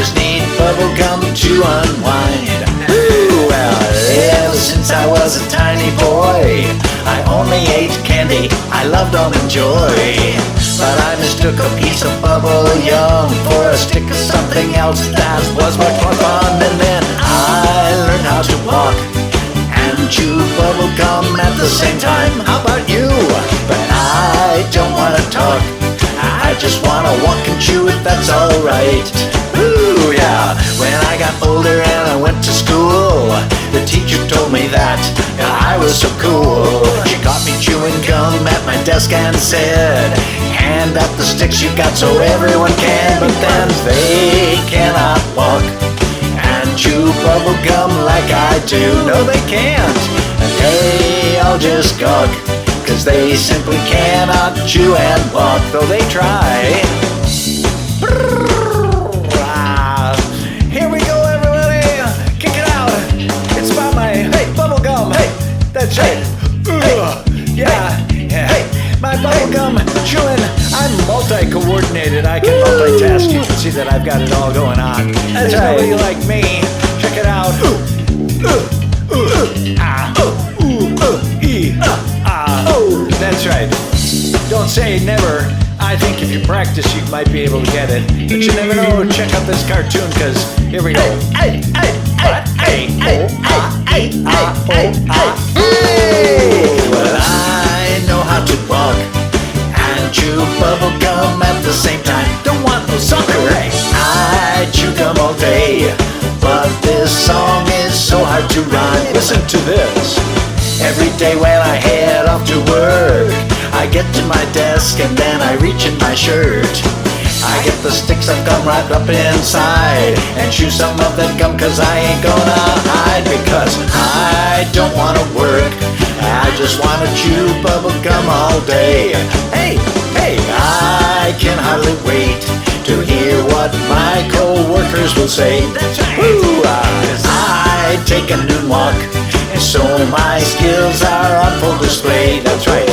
just need bubble gum to unwind. Ooh, well, ever since I was a tiny boy, I only ate candy I loved almond joy. But I mistook a piece of bubble yum for a stick of something else that was much more fun. And then I learned how to walk and chew bubble gum at the same time. How about you? But I don't wanna talk, I just wanna walk and chew it, that's alright. Ooh, yeah. When I got older and I went to school, the teacher told me that I was so cool. She caught me chewing gum at my desk and said, hand out the sticks you got so everyone can. But then they cannot walk and chew bubble gum like I do. No, they can't. They all just gawk, 'cause they simply cannot chew and walk, though they try. Here we go, everybody. Kick it out. It's about my, hey, bubble gum. Hey, that's right. Yeah. Hey, my bubble gum chewing. I'm multi-coordinated. I can multitask. You can see that I've got it all going on. That's right. Nobody like me. Check it out. That's right. Don't say never. I think if you practice, you might be able to get it. But you never know. Check out this cartoon, because here we go. Well, I know how to walk and chew bubble gum at the same time. Don't want no soccer. I chew gum all day, but this song is so hard to rhyme. Listen to this. Every day when I head off to work, I get to my desk and then I reach in my shirt. I get the sticks of gum wrapped up inside and chew some of that gum, 'cause I ain't gonna hide. Because I don't wanna work, I just wanna chew bubble gum all day. Hey, I can hardly wait to hear what my co-workers will say. Woo, I take a noon walk, so my skills are on full display. That's right.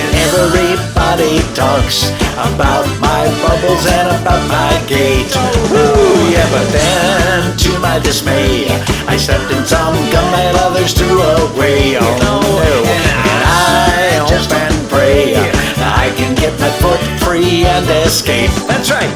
And everybody talks about my bubbles and about my gait. Ooh, yeah, but then to my dismay, I stepped in some gum that others threw away. Oh no, and I hope and pray I can get my foot free and escape. That's right.